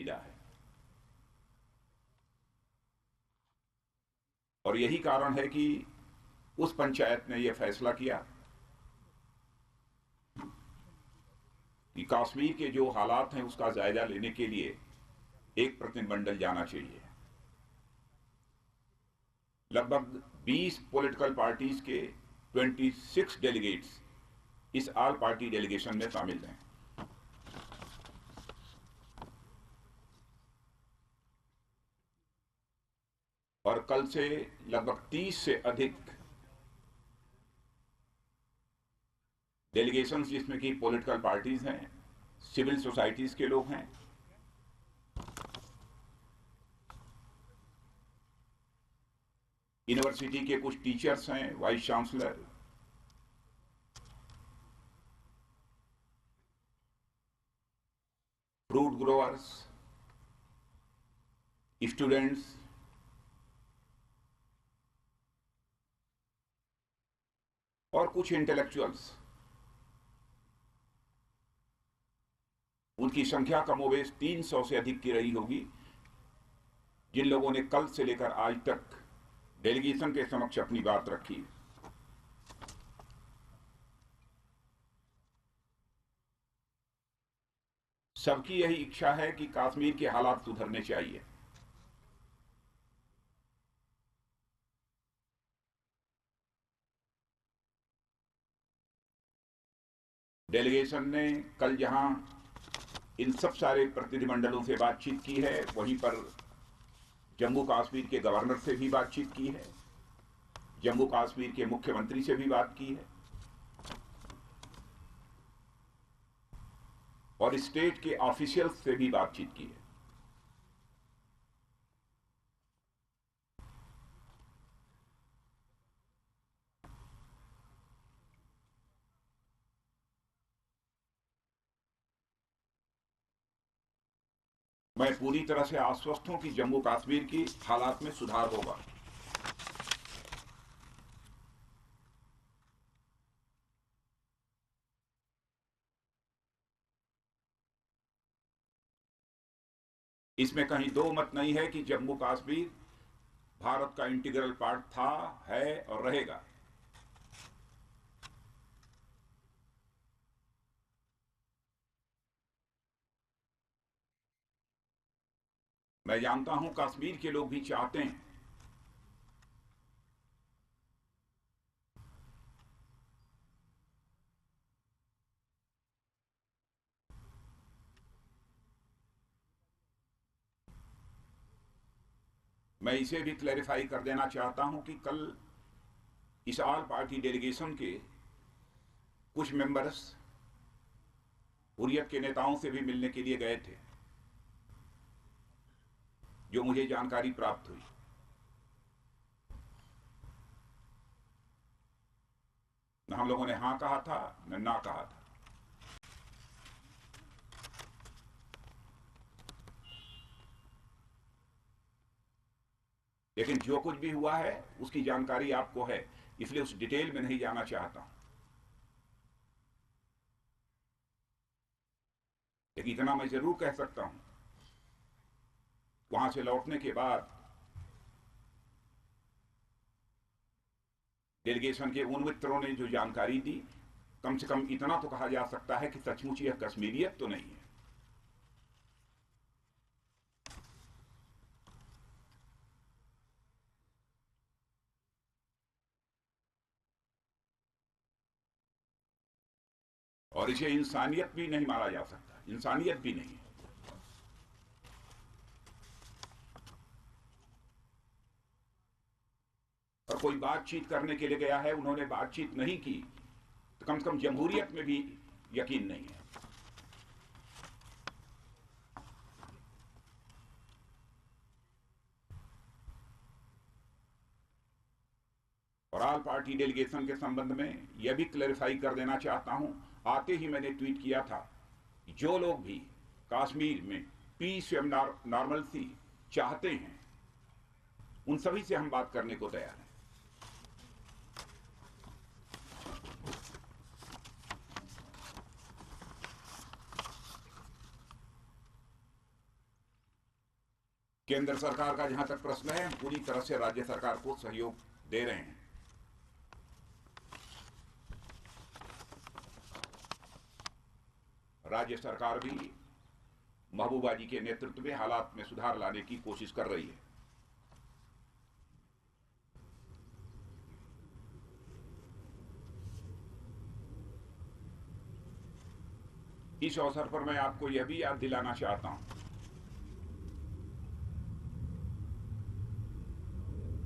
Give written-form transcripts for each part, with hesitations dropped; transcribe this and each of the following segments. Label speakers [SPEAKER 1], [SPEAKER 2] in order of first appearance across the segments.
[SPEAKER 1] पेचीदा है। और यही कारण है कि उस पंचायत ने यह फैसला किया कि कश्मीर के जो हालात हैं उसका जायजा लेने के लिए एक प्रतिनिधिमंडल जाना चाहिए। लगभग 20 पॉलिटिकल पार्टीज के 26 डेलीगेट्स इस ऑल पार्टी डेलीगेशन में शामिल हैं। और कल से लगभग 30 से अधिक डेलीगेशंस, जिसमें कि पॉलिटिकल पार्टीज हैं, सिविल सोसाइटीज के लोग हैं, यूनिवर्सिटी के कुछ टीचर्स हैं, vice chancellor, fruit growers, students और कुछ इंटेलेक्चुअल्स। उनकी संख्या कमोबेश 300 से अधिक की रही होगी, जिन लोगों ने कल से लेकर आज तक डेलीगेशन के समक्ष अपनी बात रखी। सबकी यही इच्छा है कि कश्मीर के हालात सुधरने चाहिए। डेलीगेशन ने कल जहां इन सब सारे प्रतिनिधिमंडलों से बातचीत की है, वहीं पर जम्मू कश्मीर के गवर्नर से भी बातचीत की है, जम्मू कश्मीर के मुख्यमंत्री से भी बात की है और स्टेट के ऑफिशियल्स से भी बातचीत की है। मैं पूरी तरह से आश्वस्त हूं कि जम्मू कश्मीर की हालात में सुधार होगा। इसमें कहीं दो मत नहीं है कि जम्मू कश्मीर भारत का इंटीग्रल पार्ट था, है और रहेगा। मैं जानता हूं कश्मीर के लोग भी चाहते हैं मैं इसे भी क्लैरिफाई कर देना चाहता हूं कि कल इस ऑल पार्टी डेलीगेशन के कुछ मेंबर्स हुर्रियत के नेताओं से भी मिलने के लिए गए थे, जो मुझे जानकारी प्राप्त हुई। न हम लोगों ने हां कहा था न ना कहा था। लेकिन जो कुछ भी हुआ है उसकी जानकारी आपको है, इसलिए उस डिटेल में नहीं जाना चाहता हूं। लेकिन इतना मैं जरूर कह सकता हूं, वहां से लौटने के बाद डेलीगेशन के उन मित्रों ने जो जानकारी दी, कम से कम इतना तो कहा जा सकता है कि सचमुच यह कश्मीरियत तो नहीं है। और इसे इंसानियत भी नहीं माना जा सकता, इंसानियत भी नहीं है। और कोई बातचीत करने के लिए गया है, उन्होंने बातचीत नहीं की, तो कम से कम जमहूरियत में भी यकीन नहीं है। और ऑल पार्टी डेलीगेशन के संबंध में यह भी क्लैरिफाई कर देना चाहता हूं, आते ही मैंने ट्वीट किया था, जो लोग भी कश्मीर में पीस एवं नॉर्मलसी चाहते हैं, उन सभी से हम बात करने को तैयार हैं। केंद्र सरकार का जहां तक प्रश्न है, पूरी तरह से राज्य सरकार को सहयोग दे रहे हैं। राज्य सरकार भी महबूबा जी के नेतृत्व में हालात में सुधार लाने की कोशिश कर रही है। इस अवसर पर मैं आपको यह भी याद दिलाना चाहता हूं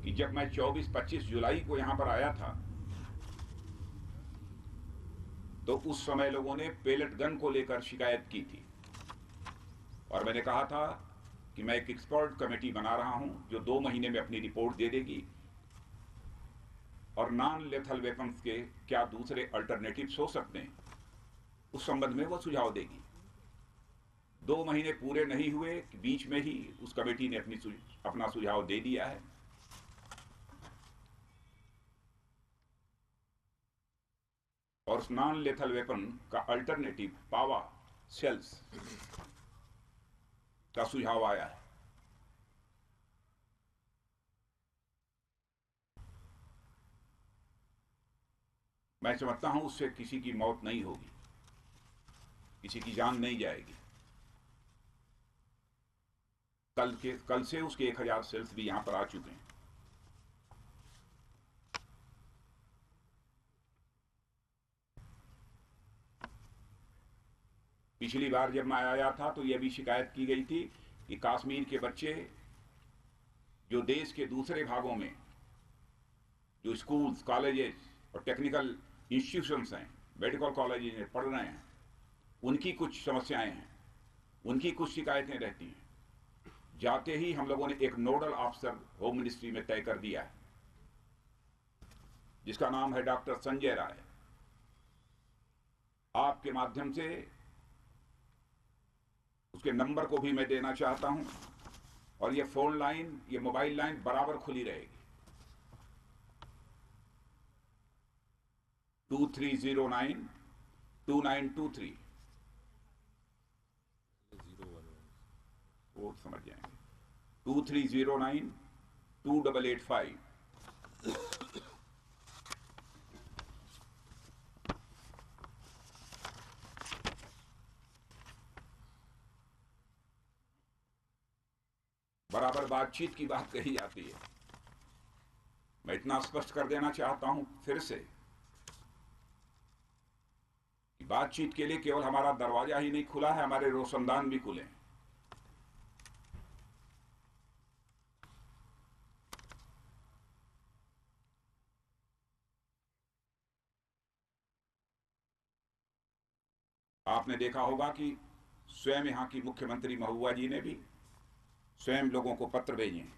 [SPEAKER 1] कि जब मैं 24-25 जुलाई को यहां पर आया था, तो उस समय लोगों ने पेलेट गन को लेकर शिकायत की थी और मैंने कहा था कि मैं एक एक्सपर्ट कमेटी बना रहा हूं जो 2 महीने में अपनी रिपोर्ट दे देगी और नॉन लेथल वेपन्स के क्या दूसरे अल्टरनेटिव्स हो सकते हैं, उस संबंध में वो सुझाव देगी। 2 महीने पूरे नहीं हुए कि बीच में ही उस कमेटी ने अपना सुझाव दे दिया है। और उस नॉन लेथल वेपन का अल्टरनेटिव पावा सेल्स का सुझाव आया है। मैं समझता हूं उससे किसी की मौत नहीं होगी, किसी की जान नहीं जाएगी। कल से उसके 1000 सेल्स भी यहां पर आ चुके हैं। पिछली बार जब मैं आया था तो यह भी शिकायत की गई थी कि कश्मीर के बच्चे जो देश के दूसरे भागों में जो स्कूल्स, कॉलेजेस और टेक्निकल इंस्टीट्यूशंस हैं, मेडिकल कॉलेजेस में पढ़ रहे हैं, उनकी कुछ समस्याएं हैं, उनकी कुछ शिकायतें रहती हैं। जाते ही हम लोगों ने एक नोडल ऑफिसर होम मिनिस्ट्री में तय कर दिया है, जिसका नाम है डॉक्टर संजय राय। आपके माध्यम से उसके नंबर को भी मैं देना चाहता हूं और ये फोन लाइन, ये मोबाइल लाइन बराबर खुली रहेगी। 2309-2923 वो समझ जाएंगे। 2309-2885। बराबर बातचीत की बात कही जाती है। मैं इतना स्पष्ट कर देना चाहता हूं फिर से कि बातचीत के लिए केवल हमारा दरवाजा ही नहीं खुला है, हमारे रोशनदान भी खुले हैं। आपने देखा होगा कि स्वयं यहां की मुख्यमंत्री महबूबा जी ने भी स्वयं लोगों को पत्र भेजे हैं।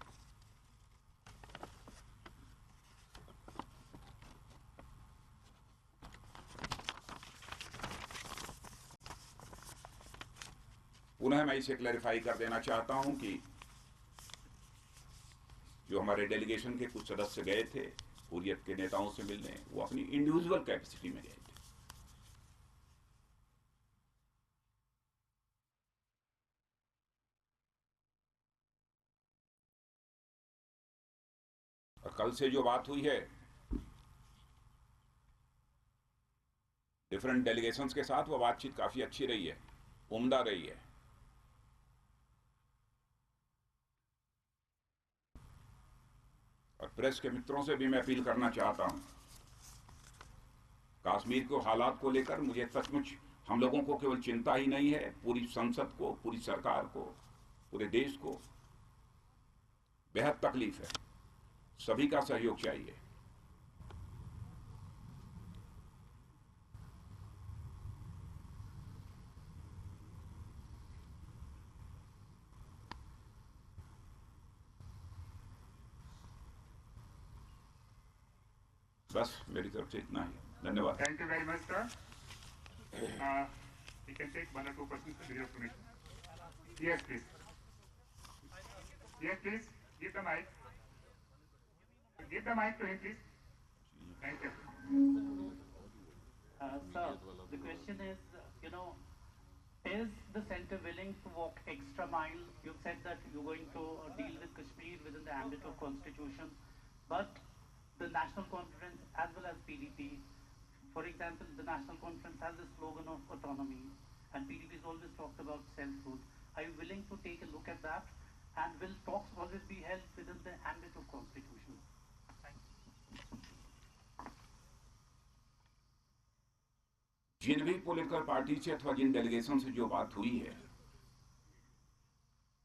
[SPEAKER 1] पुनः मैं इसे क्लैरिफाई कर देना चाहता हूं कि जो हमारे डेलीगेशन के कुछ सदस्य गए थे हुर्रियत के नेताओं से मिलने, वो अपनी इंडिविजुअल कैपेसिटी में गए थे। और कल से जो बात हुई है डिफरेंट डेलीगेशंस के साथ, वो बातचीत काफी अच्छी रही है, उम्दा रही है। और प्रेस के मित्रों से भी मैं अपील करना चाहता हूं, कश्मीर के हालात को लेकर मुझे सचमुच हम लोगों को केवल चिंता ही नहीं है, पूरी संसद को, पूरी सरकार को, पूरे देश को बेहद तकलीफ है। सभी का सहयोग चाहिए। बस मेरी तरफ से इतना ही, धन्यवाद।
[SPEAKER 2] Thank you very much sir. You can take 1 or 2 questions with your permission. Yes, please. Yes, please. Give the mic. Give the mic to him, please. Thank you.
[SPEAKER 3] Sir, the question is, Is the centre willing to walk extra mile? You've said that you're going to deal with Kashmir within the ambit of constitution, but the National Conference as well as PDP, for example, the National Conference has the slogan of autonomy, and PDP has always talked about self-rule. Are you willing to take a look at that? And will talks always be held within the ambit of constitution?
[SPEAKER 1] जिन भी political party से अथवा जिन delegation से जो बात हुई है,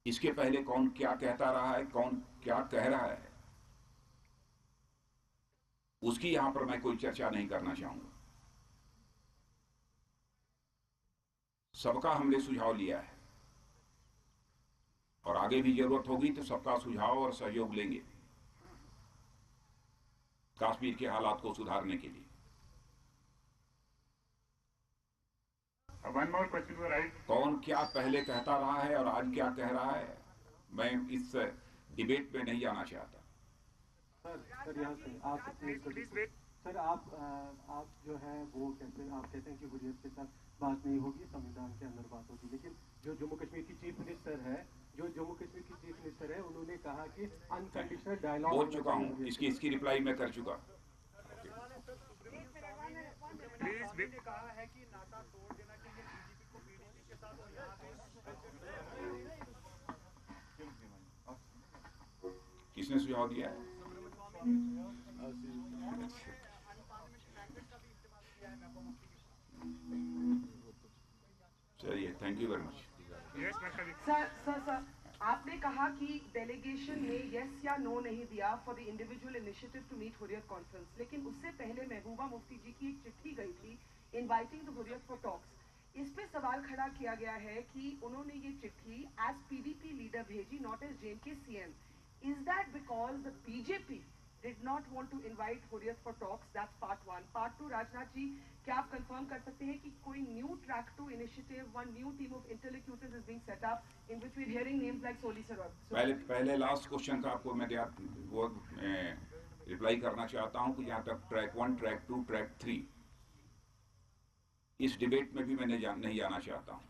[SPEAKER 1] इसके पहले कौन क्या कहता रहा है, कौन क्या कह रहा है, उसकी यहां पर मैं कोई चर्चा नहीं करना चाहूंगा। सबका हमने सुझाव लिया है और आगे भी जरूरत होगी तो सबका सुझाव और सहयोग लेंगे कश्मीर के हालात को सुधारने के लिए।
[SPEAKER 2] One more question for right.
[SPEAKER 1] कौन क्या पहले कहता रहा है और आज क्या कह रहा है, मैं इस डिबेट में नहीं जाना चाहता।
[SPEAKER 4] सर यहाँ से आप सर आप जो है वो आप कहते हैं कि हुर्रियत के साथ बात नहीं होगी, संविधान के अंदर बात होगी, लेकिन जो जम्मू कश्मीर की चीफ मिनिस्टर है उन्होंने कहा कि अनकंडीशनल डायलॉग
[SPEAKER 1] बोल चुका हूं, इसकी रिप्लाई मैं कर चुका।
[SPEAKER 4] कहा है कि नाता तोड़ देना चाहिए बीजेपी को पीडीपी के साथ और यहाँ
[SPEAKER 1] किसने सुझाव दिया है? चलिए, thank you very much.
[SPEAKER 5] Sir आपने कहा कि डेलीगेशन ने यस या नो नहीं दिया for the individual initiative to meet Hurriyat conference, लेकिन उससे पहले महबूबा मुफ्ती जी की एक चिट्ठी गई थी inviting the Hurriyat for talks. इस पे सवाल खड़ा किया गया है कि उन्होंने ये चिट्ठी एज पीडीपी लीडर भेजी, not as J&K CM. Is that because the BJP did not want to invite Hurriyat for talks? That's part one. Part two, Rajnath ji, क्या आप कंफर्म कर सकते हैं कि कोई new track two initiative, one new team of intellectuals is being set up in which we are hearing names like Soli Sarovar?
[SPEAKER 1] पहले last question का आपको मैं वो रिप्लाई करना चाहता हूं कि जहां तक ट्रैक 1, ट्रैक 2, ट्रैक 3, इस डिबेट में भी मैंने नहीं जाना चाहता हूं।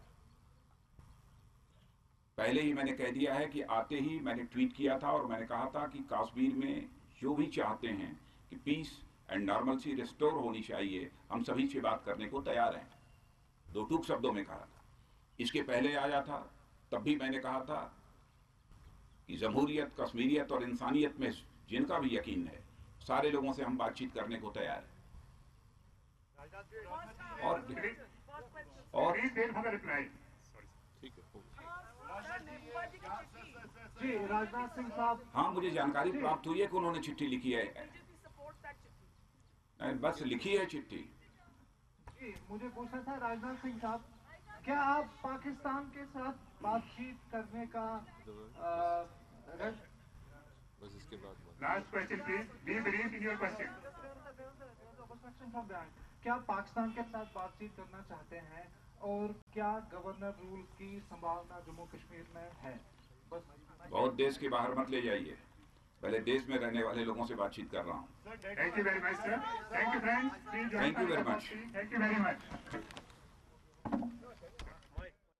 [SPEAKER 1] पहले ही मैंने कह दिया है कि आते ही मैंने ट्वीट किया था और मैंने कहा था कि कश्मीर में जो भी चाहते हैं कि पीस एंड नॉर्मलसी रिस्टोर होनी चाहिए, हम सभी से बात करने को तैयार हैं। दो टूक शब्दों में कहा था। इसके पहले आया था तब भी मैंने कहा था कि जमहूरियत, कश्मीरियत और इंसानियत में जिनका भी यकीन है, सारे लोगों से हम बातचीत करने को तैयार हैं। और
[SPEAKER 4] जी राजनाथ सिंह साहब,
[SPEAKER 1] हाँ, मुझे जानकारी प्राप्त हुई है कि उन्होंने चिट्ठी लिखी है। बस लिखी है चिट्ठी।
[SPEAKER 4] जी मुझे पूछना था राजनाथ सिंह साहब, क्या आप पाकिस्तान के साथ बातचीत करने का
[SPEAKER 6] बस इसके बाद
[SPEAKER 2] Last question, please. Be brief in your question.
[SPEAKER 4] क्या पाकिस्तान के साथ बातचीत करना चाहते हैं और क्या गवर्नर रूल की संभावना जम्मू कश्मीर में है? बस
[SPEAKER 1] बहुत देश के बाहर मत ले जाइए, पहले देश में रहने वाले लोगों से बातचीत कर रहा हूँ।
[SPEAKER 2] Thank you very much, sir. Thank you, friends. Please join
[SPEAKER 1] Thank you
[SPEAKER 2] us.
[SPEAKER 1] very much.
[SPEAKER 2] Thank you very much.